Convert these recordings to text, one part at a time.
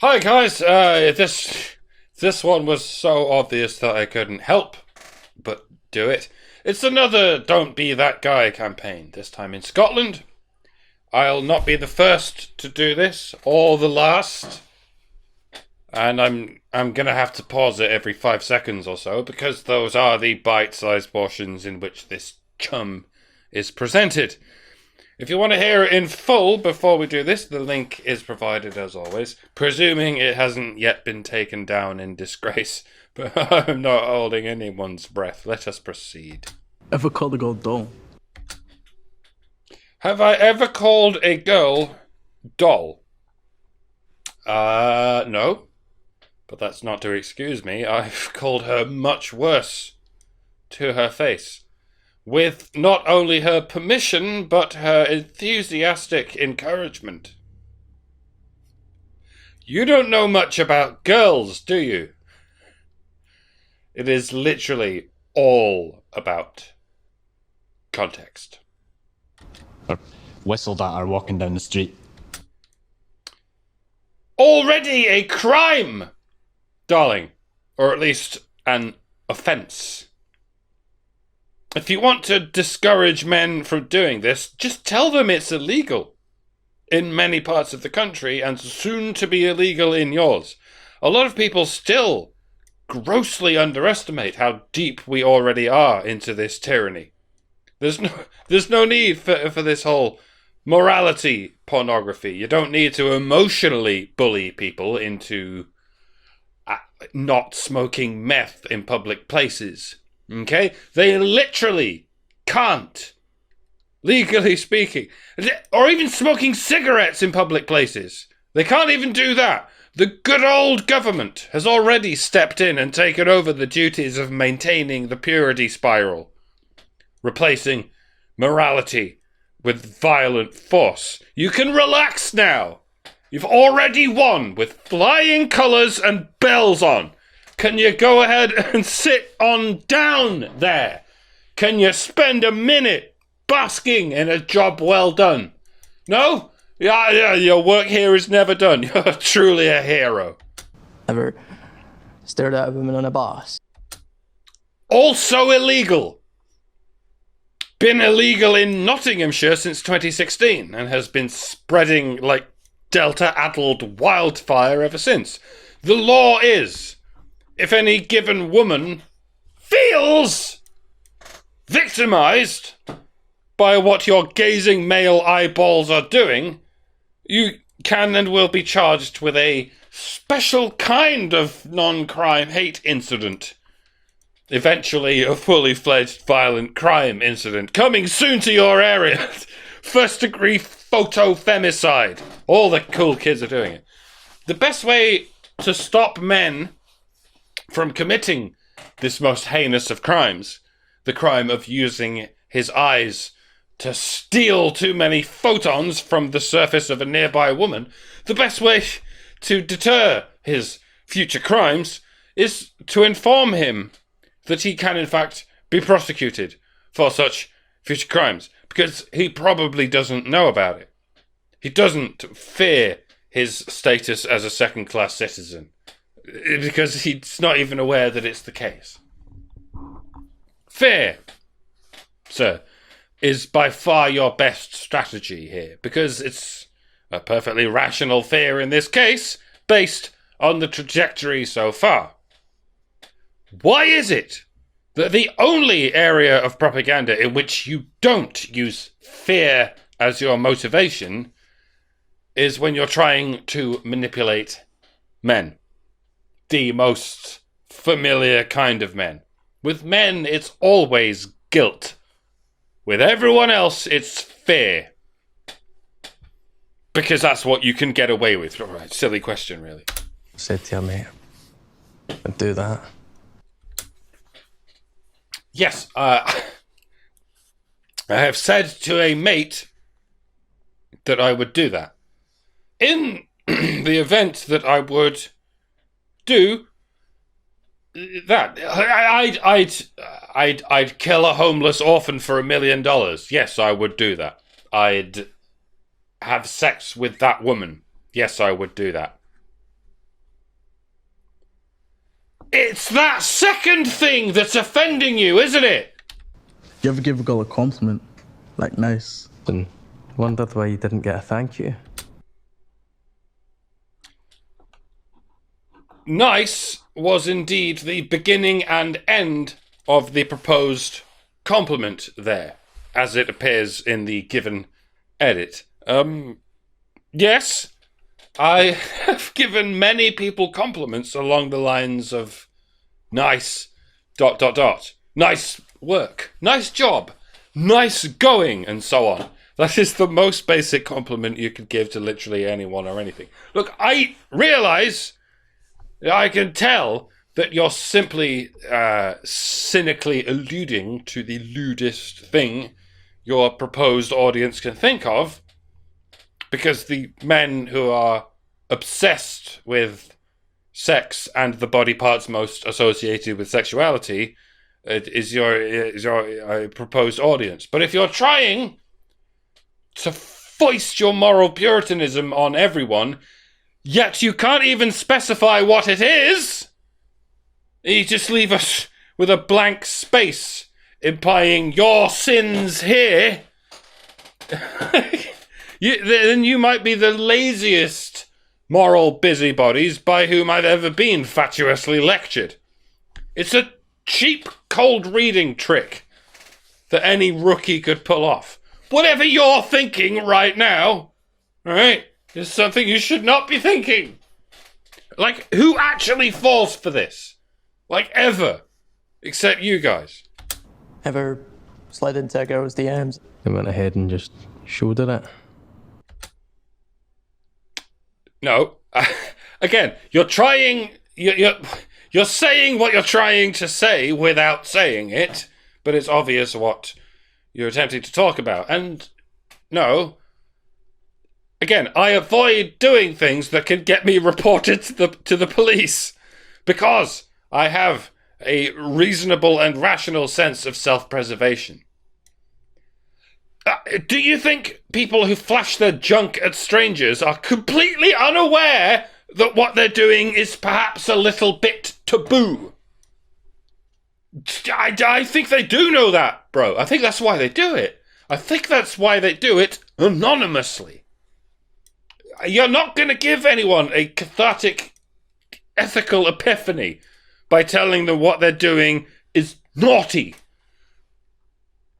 Hi guys, this one was so obvious that I couldn't help but do it. It's another Don't Be That Guy campaign, this time in Scotland. I'll not be the first to do this, or the last. And I'm gonna have to pause it every 5 seconds or so, because those are the bite-sized portions in which this chum is presented. If you want to hear it in full before we do this, the link is provided as always, presuming it hasn't yet been taken down in disgrace. But I'm not holding anyone's breath. Let us proceed. Ever called a girl doll? Have I ever called a girl doll? No. But that's not to excuse me. I've called her much worse to her face. With not only her permission, but her enthusiastic encouragement. You don't know much about girls, do you? It is literally all about context. Or whistled at her walking down the street. Already a crime, darling. Or at least an offence. If you want to discourage men from doing this, just tell them it's illegal in many parts of the country and soon to be illegal in yours. A lot of people still grossly underestimate how deep we already are into this tyranny. There's no need for this whole morality pornography. You don't need to emotionally bully people into not smoking meth in public places. Okay? They literally can't, legally speaking, or even smoking cigarettes in public places. They can't even do that. The good old government has already stepped in and taken over the duties of maintaining the purity spiral, replacing morality with violent force. You can relax now. You've already won with flying colours and bells on. Can you go ahead and sit on down there? Can you spend a minute basking in a job well done? No? Yeah, your work here is never done. You're truly a hero. Ever stared at a woman on a bus? Also illegal. Been illegal in Nottinghamshire since 2016 and has been spreading like Delta-addled wildfire ever since. The law is, if any given woman feels victimized by what your gazing male eyeballs are doing, you can and will be charged with a special kind of non-crime hate incident. Eventually a fully fledged violent crime incident coming soon to your area. First degree photo femicide. All the cool kids are doing it. The best way to stop men from committing this most heinous of crimes, the crime of using his eyes to steal too many photons from the surface of a nearby woman, the best way to deter his future crimes is to inform him that he can in fact be prosecuted for such future crimes, because he probably doesn't know about it. He doesn't fear his status as a second-class citizen, because he's not even aware that it's the case. Fear, sir, is by far your best strategy here, because it's a perfectly rational fear in this case, based on the trajectory so far. Why is it that the only area of propaganda in which you don't use fear as your motivation is when you're trying to manipulate men? The most familiar kind of men. With men, it's always guilt. With everyone else, it's fear. Because that's what you can get away with. Right, silly question, really. Said to you, mate, I'd do that. Yes, I have said to a mate that I would do that. In the event that I would do that, I'd kill a homeless orphan for $1 million. Yes, I would do that. I'd have sex with that woman. Yes, I would do that. It's that second thing that's offending you, isn't it? You ever give a girl a compliment? Like, nice. And wondered why you didn't get a thank you. Nice was indeed the beginning and end of the proposed compliment there, as it appears in the given edit. Yes, I have given many people compliments along the lines of nice, ... nice work, nice job, nice going, and so on. That is the most basic compliment you could give to literally anyone or anything. Look, I realise, I can tell that you're simply cynically alluding to the lewdest thing your proposed audience can think of, because the men who are obsessed with sex and the body parts most associated with sexuality is your proposed audience. But if you're trying to foist your moral puritanism on everyone, yet you can't even specify what it is, you just leave us with a blank space implying your sins here, then you might be the laziest moral busybodies by whom I've ever been fatuously lectured. It's a cheap, cold reading trick that any rookie could pull off. Whatever you're thinking right now, right, is something you should not be thinking. Like, who actually falls for this? Like, ever? Except you guys. Ever slid into a girl's DMs? And went ahead and just showed her it. No. Again, you're trying... You're saying what you're trying to say without saying it, but it's obvious what you're attempting to talk about. And no, again, I avoid doing things that can get me reported to the police because I have a reasonable and rational sense of self-preservation. Do you think people who flash their junk at strangers are completely unaware that what they're doing is perhaps a little bit taboo? I think they do know that, bro. I think that's why they do it. I think that's why they do it anonymously. You're not going to give anyone a cathartic ethical epiphany by telling them what they're doing is naughty.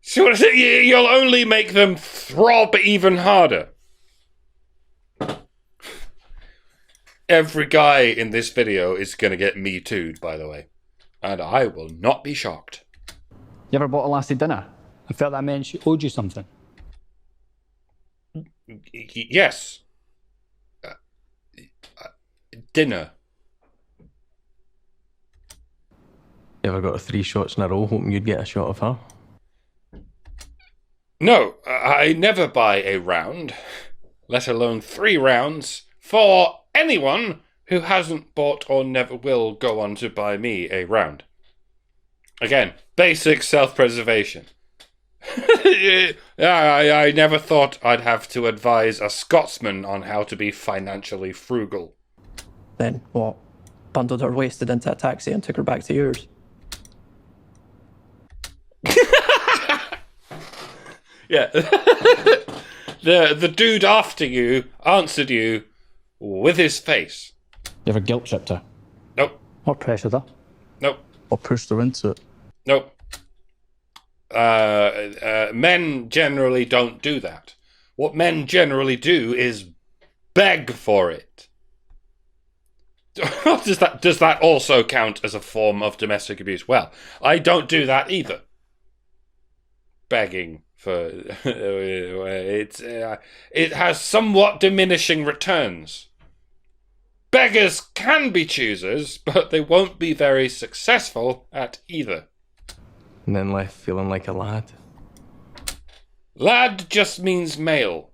See what I say? You'll only make them throb even harder. Every guy in this video is going to get Me Too'd, by the way. And I will not be shocked. You ever bought a lassie dinner and felt that meant she owed you something? Yes. Dinner. You ever got 3 shots in a row hoping you'd get a shot of her? No, I never buy a round, let alone 3 rounds, for anyone who hasn't bought or never will go on to buy me a round. Again, basic self-preservation. I never thought I'd have to advise a Scotsman on how to be financially frugal. Then what? Bundled her wasted into a taxi and took her back to yours? Yeah. The dude after you answered you with his face. You ever guilt tripped her? Nope. Or pressured her? Nope. Or pushed her into it. Nope. Men generally don't do that. What men generally do is beg for it. Does that also count as a form of domestic abuse? Well, I don't do that either. Begging for it has somewhat diminishing returns. Beggars can be choosers, but they won't be very successful at either. And then left feeling like a lad. Lad just means male.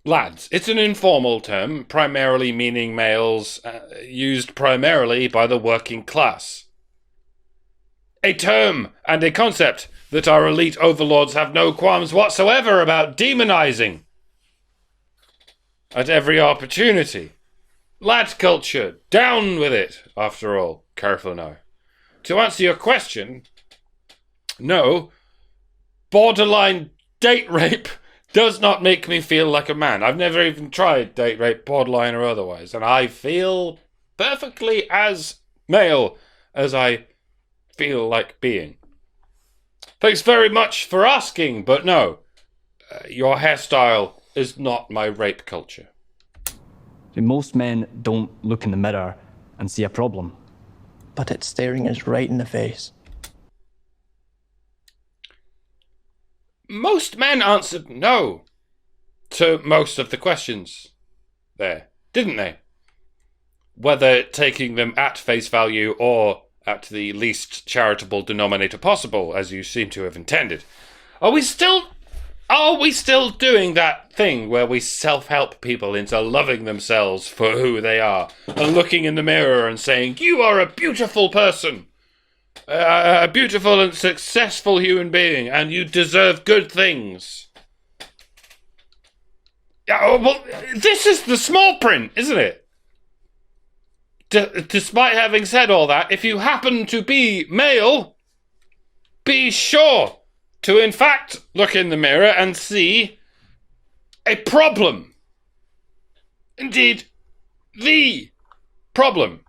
Lads. It's an informal term, primarily meaning males, used primarily by the working class. A term and a concept that our elite overlords have no qualms whatsoever about demonizing at every opportunity. Lad culture, down with it, after all. Careful now. To answer your question, no, borderline date rape does not make me feel like a man. I've never even tried date rape, borderline or otherwise, and I feel perfectly as male as I feel like being. Thanks very much for asking, but no, your hairstyle is not my rape culture. See, most men don't look in the mirror and see a problem. But it's staring us right in the face. Most men answered no to most of the questions there, didn't they? Whether taking them at face value or at the least charitable denominator possible, as you seem to have intended. Are we still doing that thing where we self-help people into loving themselves for who they are and looking in the mirror and saying, you are a beautiful person, a beautiful and successful human being, and you deserve good things? Yeah, well, this is the small print, isn't it? Despite having said all that, if you happen to be male, be sure to in fact look in the mirror and see a problem. Indeed, the problem.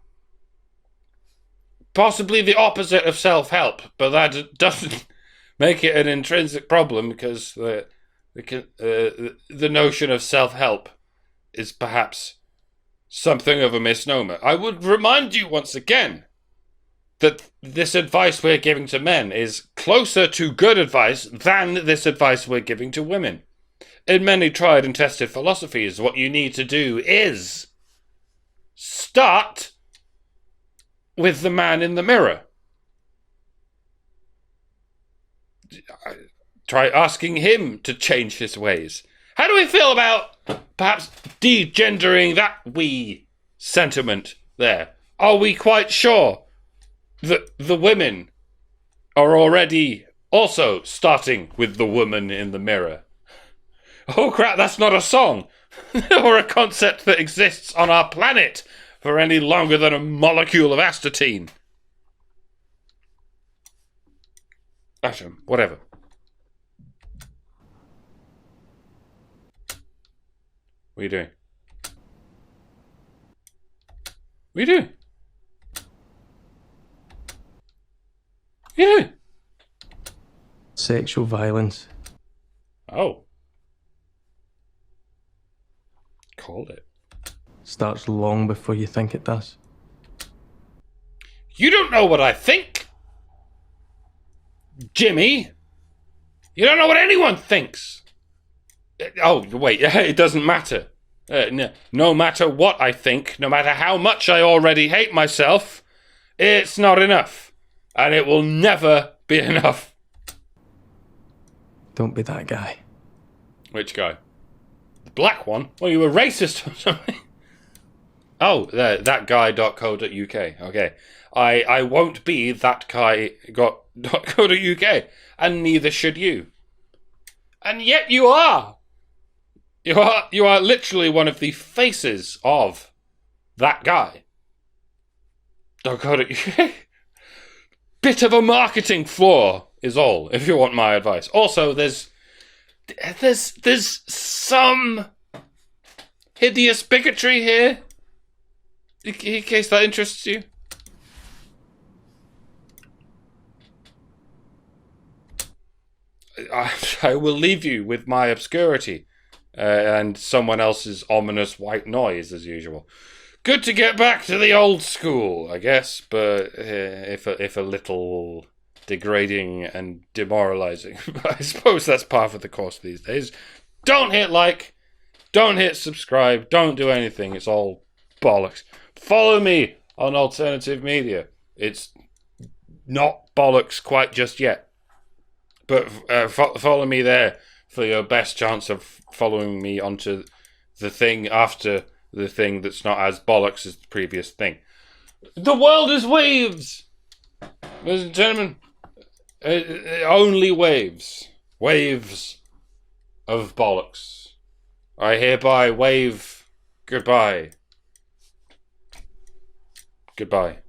Possibly the opposite of self-help, but that doesn't make it an intrinsic problem, because the notion of self-help is perhaps something of a misnomer. I would remind you once again that this advice we're giving to men is closer to good advice than this advice we're giving to women. In many tried and tested philosophies, what you need to do is start with the man in the mirror. Try asking him to change his ways. How do we feel about perhaps degendering that wee sentiment there? Are we quite sure that the women are already also starting with the woman in the mirror? Oh crap, that's not a song or a concept that exists on our planet for any longer than a molecule of astatine. Actually, whatever. What are you doing? What are you doing? What are you doing? Sexual violence. Oh. Called it. Starts long before you think it does. You don't know what I think, Jimmy. You don't know what anyone thinks. Oh, wait, it doesn't matter. No matter what I think, no matter how much I already hate myself, it's not enough. And it will never be enough. Don't be that guy. Which guy? The black one? Well, you were racist or something. Oh, that guy.co.uk. Okay. I won't be that guy.co.uk, and neither should you. And yet you are. You are literally one of the faces of that guy. .co.uk. Bit of a marketing flaw is all, if you want my advice. Also, there's some hideous bigotry here, in case that interests you. I will leave you with my obscurity and someone else's ominous white noise, as usual. Good to get back to the old school, I guess, but if a little degrading and demoralizing. But I suppose that's par for the course these days. Don't hit like, don't hit subscribe, don't do anything. It's all bollocks. Follow me on alternative media. It's not bollocks quite just yet. But follow me there for your best chance of following me onto the thing after the thing that's not as bollocks as the previous thing. The world is waves! Ladies and gentlemen, only waves. Waves of bollocks. I hereby wave goodbye. Goodbye.